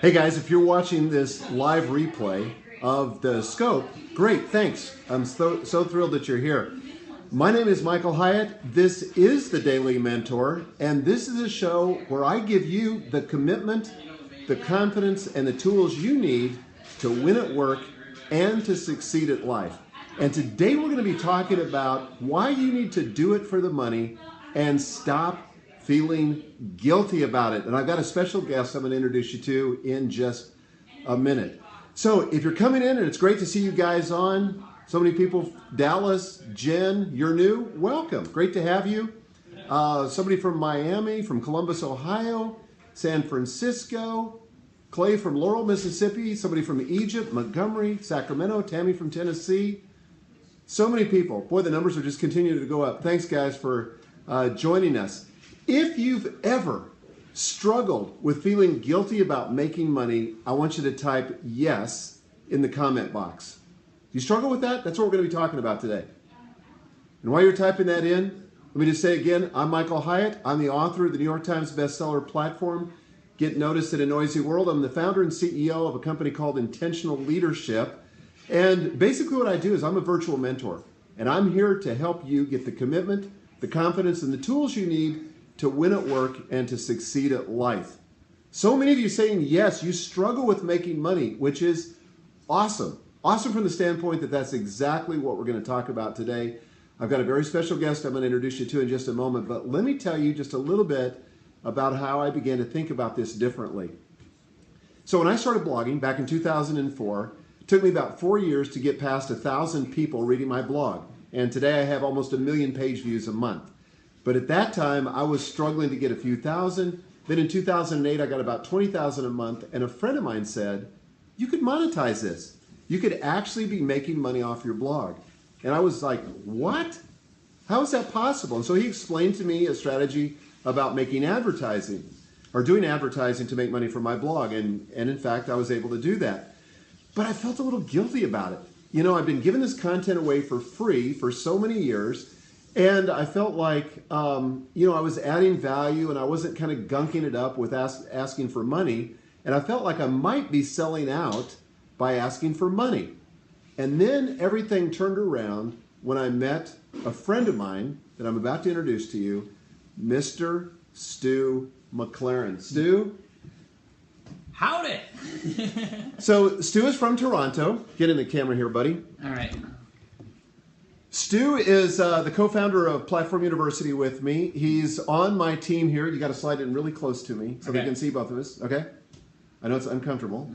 Hey guys, if you're watching this live replay of the Scope, great, thanks. I'm so thrilled that you're here. My name is Michael Hyatt. This is the Daily Mentor, and this is a show where I give you the commitment, the confidence, and the tools you need to win at work and to succeed at life. And today we're going to be talking about why you need to do it for the money and stop feeling guilty about it. And I've got a special guest I'm going to introduce you to in just a minute. So if you're coming in, and it's great to see you guys on, so many people, Dallas, Jen, you're new, welcome. Great to have you. Somebody from Miami, from Columbus, Ohio, San Francisco, Clay from Laurel, Mississippi, somebody from Egypt, Montgomery, Sacramento, Tammy from Tennessee. So many people. Boy, the numbers are just continuing to go up. Thanks, guys, for joining us. If you've ever struggled with feeling guilty about making money, I want you to type yes in the comment box. Do you struggle with that? That's what we're going to be talking about today. And while you're typing that in, let me just say again, I'm Michael Hyatt. I'm the author of the New York Times bestseller platform, Get Noticed in a Noisy World. I'm the founder and CEO of a company called Intentional Leadership. And basically what I do is I'm a virtual mentor. And I'm here to help you get the commitment, the confidence, and the tools you need to win at work and to succeed at life. So many of you saying yes, you struggle with making money, which is awesome. Awesome from the standpoint that that's exactly what we're going to talk about today. I've got a very special guest I'm going to introduce you to in just a moment, but let me tell you just a little bit about how I began to think about this differently. So when I started blogging back in 2004, it took me about 4 years to get past 1,000 people reading my blog. And today I have almost 1 million page views a month. But at that time, I was struggling to get a few thousand. Then in 2008, I got about 20,000 a month. And a friend of mine said, you could monetize this. You could actually be making money off your blog. And I was like, what? How is that possible? And so he explained to me a strategy about making advertising or doing advertising to make money from my blog. And in fact, I was able to do that. But I felt a little guilty about it. You know, I've been giving this content away for free for so many years. And I felt like, I was adding value and I wasn't kind of gunking it up with asking for money. And I felt like I might be selling out by asking for money. And then everything turned around when I met a friend of mine that I'm about to introduce to you, Mr. Stu McLaren. Stu? Howdy! So Stu is from Toronto. Get in the camera here, buddy. All right. Stu is the co-founder of Platform University with me. He's on my team here. You got to slide in really close to me so they can see both of us. Okay? I know it's uncomfortable.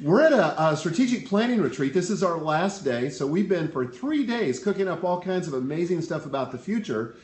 We're at a strategic planning retreat. This is our last day. So we've been for 3 days cooking up all kinds of amazing stuff about the future.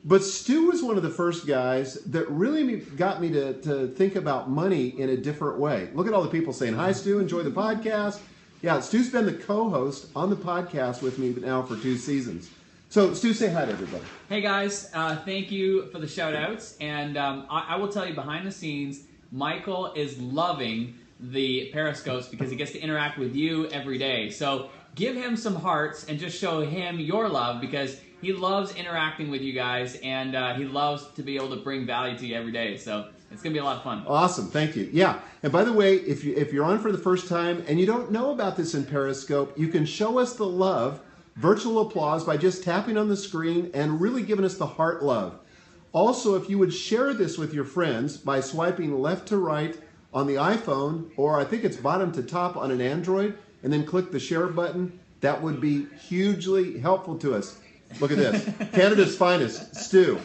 But Stu was one of the first guys that really got me to think about money in a different way. Look at all the people saying, hi, Stu, enjoy the podcast. Yeah, Stu's been the co-host on the podcast with me now for 2 seasons. So, Stu, say hi to everybody. Hey, guys. Thank you for the shout-outs. And I will tell you, behind the scenes, Michael is loving the Periscopes because he gets to interact with you every day. So, give him some hearts and just show him your love because he loves interacting with you guys and he loves to be able to bring value to you every day. So, it's going to be a lot of fun. Awesome. Thank you. Yeah. And by the way, if you're on for the first time and you don't know about this in Periscope, you can show us the love, virtual applause, by just tapping on the screen and really giving us the heart love. Also, if you would share this with your friends by swiping left to right on the iPhone, or I think it's bottom to top on an Android, and then click the share button, that would be hugely helpful to us. Look at this. Canada's finest, Stu.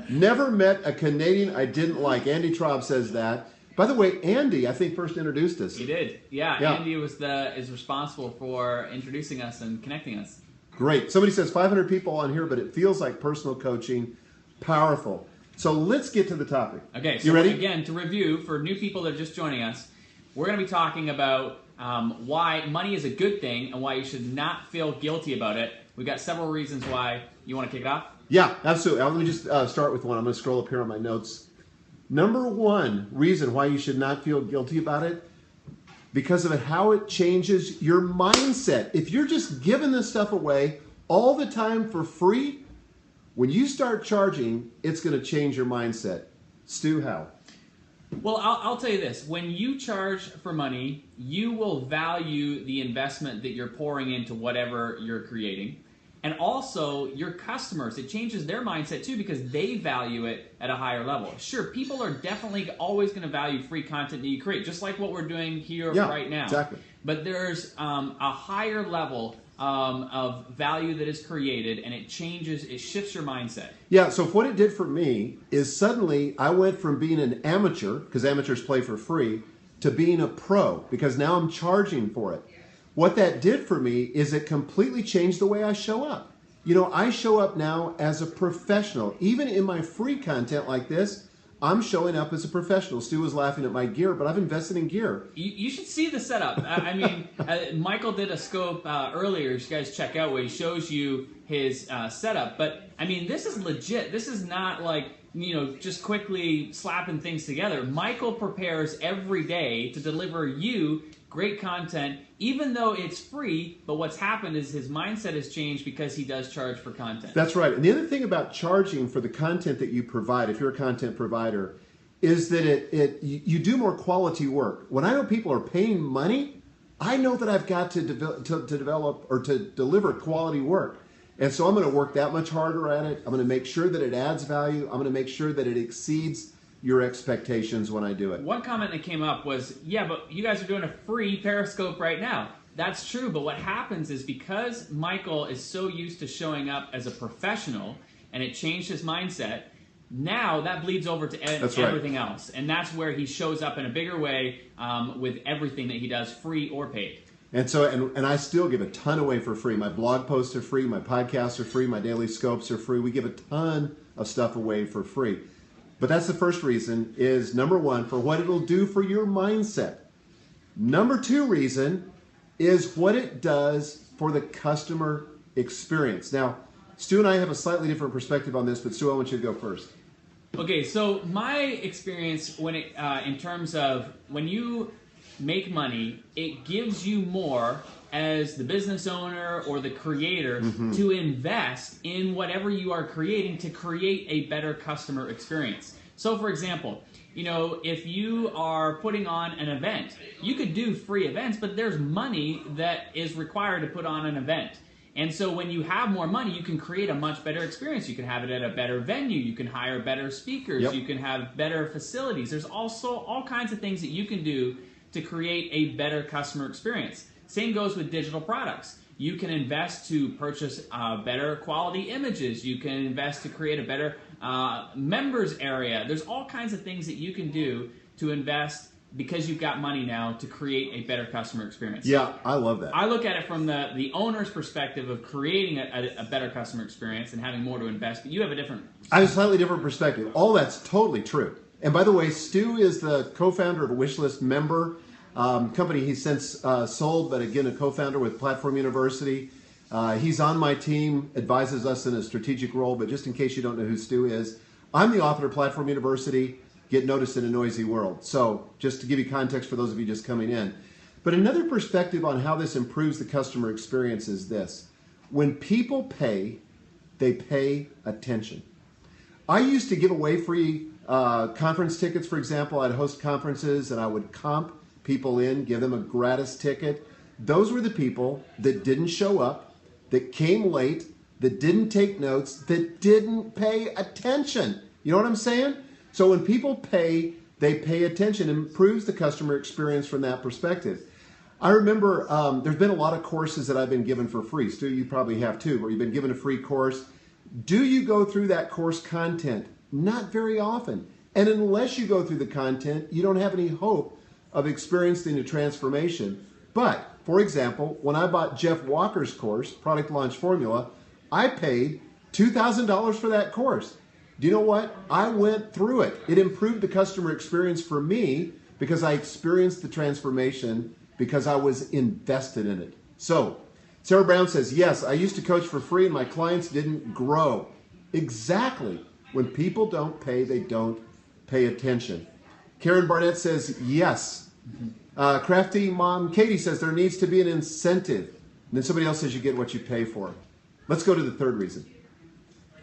Never met a Canadian I didn't like. Andy Traub says that. By the way, Andy, I think, first introduced us. He did. Yeah. Andy is responsible for introducing us and connecting us. Great. Somebody says 500 people on here, but it feels like personal coaching. Powerful. So let's get to the topic. Okay. So you ready? Again, to review, for new people that are just joining us, we're going to be talking about why money is a good thing and why you should not feel guilty about it. We've got several reasons why. You want to kick it off? Yeah, absolutely. Let me just start with one. I'm going to scroll up here on my notes. Number one reason why you should not feel guilty about it, because of how it changes your mindset. If you're just giving this stuff away all the time for free, when you start charging, it's going to change your mindset. Stu, how? Well, I'll tell you this. When you charge for money, you will value the investment that you're pouring into whatever you're creating. And also, your customers, it changes their mindset too because they value it at a higher level. Sure, people are definitely always going to value free content that you create, just like what we're doing here right now. Exactly. But there's a higher level of value that is created, and it shifts your mindset. Yeah, so what it did for me is suddenly I went from being an amateur, because amateurs play for free, to being a pro, because now I'm charging for it. What that did for me is it completely changed the way I show up. You know, I show up now as a professional. Even in my free content like this, I'm showing up as a professional. Stu was laughing at my gear, but I've invested in gear. You should see the setup. I mean, Michael did a scope earlier. You guys check out where he shows you his setup. But, I mean, this is legit. This is not like, you know, just quickly slapping things together. Michael prepares every day to deliver you great content, even though it's free, but what's happened is his mindset has changed because he does charge for content. That's right. And the other thing about charging for the content that you provide, if you're a content provider, is that you do more quality work. When I know people are paying money, I know that I've got to develop or to deliver quality work. And so I'm going to work that much harder at it. I'm going to make sure that it adds value. I'm going to make sure that it exceeds your expectations when I do it. One comment that came up was, yeah, but you guys are doing a free Periscope right now. That's true, but what happens is because Michael is so used to showing up as a professional and it changed his mindset, now that bleeds over to everything else. And that's where he shows up in a bigger way with everything that he does, free or paid. And so, and I still give a ton away for free. My blog posts are free, my podcasts are free, my daily scopes are free. We give a ton of stuff away for free. But that's the first reason is, number one, for what it'll do for your mindset. Number two reason is what it does for the customer experience. Now, Stu and I have a slightly different perspective on this, but Stu, I want you to go first. Okay, so my experience when in terms of when you make money, it gives you more as the business owner or the creator to invest in whatever you are creating to create a better customer experience. So for example, you know, if you are putting on an event, you could do free events, but there's money that is required to put on an event. And so when you have more money, you can create a much better experience. You can have it at a better venue. You can hire better speakers. You can have better facilities. There's also all kinds of things that you can do to create a better customer experience. Same goes with digital products. You can invest to purchase better quality images. You can invest to create a better members area. There's all kinds of things that you can do to invest because you've got money now to create a better customer experience. Yeah, I love that. I look at it from the owner's perspective of creating a better customer experience and having more to invest, but you have a different... I have a slightly different perspective. All that's totally true. And by the way, Stu is the co-founder of a Wishlist member company he's since sold, but again, a co-founder with Platform University. He's on my team, advises us in a strategic role, but just in case you don't know who Stu is, I'm the author of Platform University, Get Noticed in a Noisy World. So just to give you context for those of you just coming in. But another perspective on how this improves the customer experience is this. When people pay, they pay attention. I used to give away free conference tickets, for example. I'd host conferences and I would comp people in, give them a gratis ticket. Those were the people that didn't show up, that came late, that didn't take notes, that didn't pay attention. You know what I'm saying? So when people pay, they pay attention. It improves the customer experience from that perspective. I remember there's been a lot of courses that I've been given for free. Stu, you probably have too, where you've been given a free course. Do you go through that course content? Not very often. And unless you go through the content, you don't have any hope of experiencing a transformation. But, for example, when I bought Jeff Walker's course, Product Launch Formula, I paid $2,000 for that course. Do you know what? I went through it. It improved the customer experience for me because I experienced the transformation because I was invested in it. So, Sarah Brown says, yes, I used to coach for free and my clients didn't grow. Exactly. When people don't pay, they don't pay attention. Karen Barnett says, yes. Crafty Mom Katie says there needs to be an incentive. And then somebody else says you get what you pay for. Let's go to the third reason.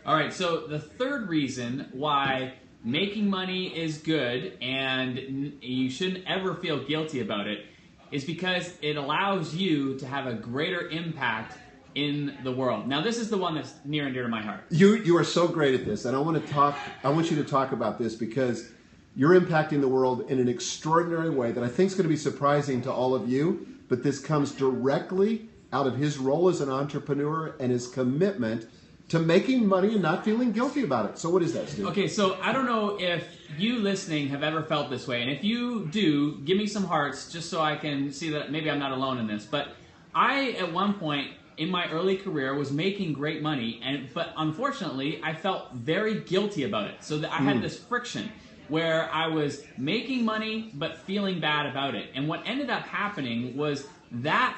All right, so the third reason why making money is good and you shouldn't ever feel guilty about it is because it allows you to have a greater impact in the world. Now, this is the one that's near and dear to my heart. You are so great at this, and I want you to talk about this because you're impacting the world in an extraordinary way that I think is going to be surprising to all of you, but this comes directly out of his role as an entrepreneur and his commitment to making money and not feeling guilty about it. So what is that, Stu? Okay, so I don't know if you listening have ever felt this way, and if you do, give me some hearts just so I can see that maybe I'm not alone in this. But I, at one point in my early career, was making great money, but unfortunately, I felt very guilty about it. So that I had this friction where I was making money but feeling bad about it. And what ended up happening was that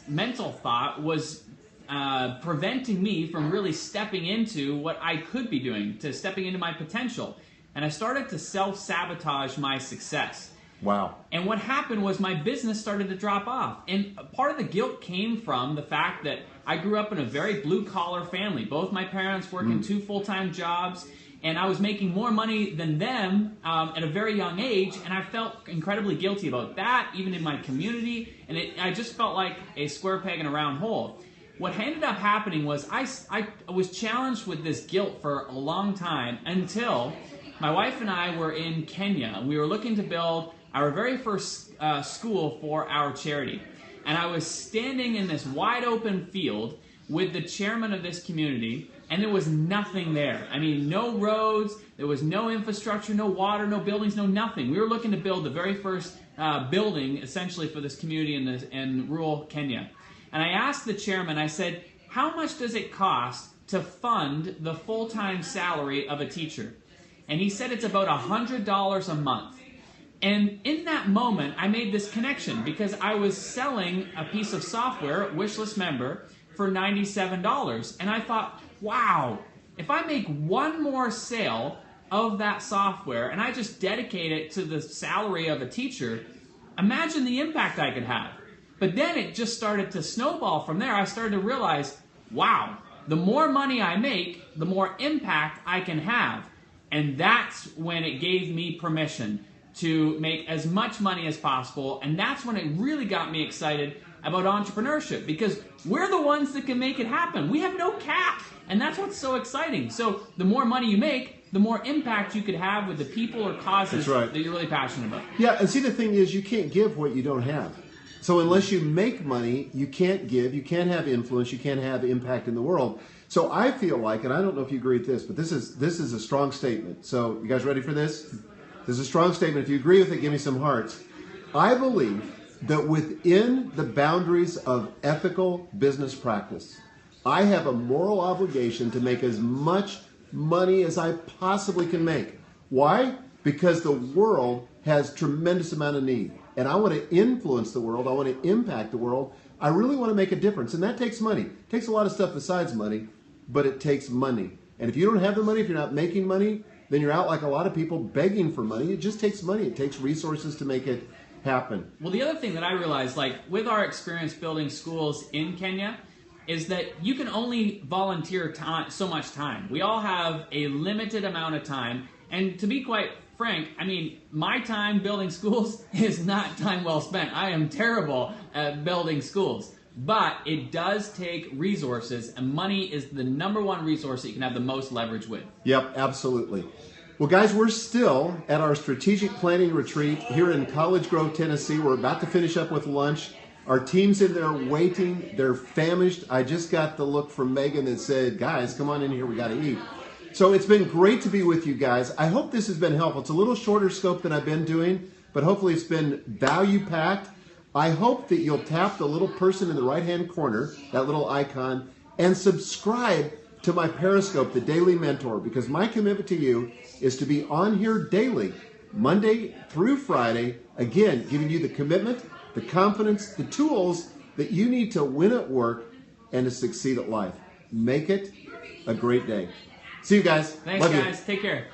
mental thought was preventing me from really stepping into what I could be doing, to stepping into my potential. And I started to self-sabotage my success. Wow. And what happened was my business started to drop off. And part of the guilt came from the fact that I grew up in a very blue-collar family. Both my parents working 2 full-time jobs, and I was making more money than them at a very young age, and I felt incredibly guilty about that, even in my community, and I just felt like a square peg in a round hole. What ended up happening was I was challenged with this guilt for a long time until my wife and I were in Kenya. We were looking to build our very first school for our charity. And I was standing in this wide open field with the chairman of this community, and there was nothing there. I mean, no roads, there was no infrastructure, no water, no buildings, no nothing. We were looking to build the very first building, essentially, for this community in rural Kenya. And I asked the chairman, I said, how much does it cost to fund the full-time salary of a teacher? And he said it's about $100 a month. And in that moment, I made this connection because I was selling a piece of software, Wishlist Member, for $97. And I thought, wow, if I make one more sale of that software and I just dedicate it to the salary of a teacher, imagine the impact I could have. But then it just started to snowball from there. I started to realize, wow, the more money I make, the more impact I can have. And that's when it gave me permission to make as much money as possible. And that's when it really got me excited about entrepreneurship, because we're the ones that can make it happen. We have no cap. And that's what's so exciting. So the more money you make, the more impact you could have with the people or causes that you're really passionate about. Yeah, and see, the thing is, you can't give what you don't have. So unless you make money, you can't give, you can't have influence, you can't have impact in the world. So I feel like, and I don't know if you agree with this, but this is a strong statement. So you guys ready for this? This is a strong statement. If you agree with it, give me some hearts. I believe that within the boundaries of ethical business practice, I have a moral obligation to make as much money as I possibly can make. Why? Because the world has tremendous amount of need. And I want to influence the world. I want to impact the world. I really want to make a difference. And that takes money. It takes a lot of stuff besides money, but it takes money. And if you don't have the money, if you're not making money, then you're out like a lot of people begging for money. It just takes money. It takes resources to make it happen. Well, the other thing that I realized, like with our experience building schools in Kenya, is that you can only volunteer so much time. We all have a limited amount of time. And to be quite frank, I mean, my time building schools is not time well spent. I am terrible at building schools. But it does take resources, and money is the #1 resource that you can have the most leverage with. Yep, absolutely. Well, guys, we're still at our strategic planning retreat here in College Grove, Tennessee. We're about to finish up with lunch. Our team's in there waiting. They're famished. I just got the look from Megan that said, guys, come on in here. We got to eat. So it's been great to be with you guys. I hope this has been helpful. It's a little shorter scope than I've been doing, but hopefully it's been value-packed. I hope that you'll tap the little person in the right-hand corner, that little icon, and subscribe to my Periscope, The Daily Mentor, because my commitment to you is to be on here daily, Monday through Friday, again, giving you the commitment, the confidence, the tools that you need to win at work and to succeed at life. Make it a great day. See you guys. Thanks, Love guys. you. Take care.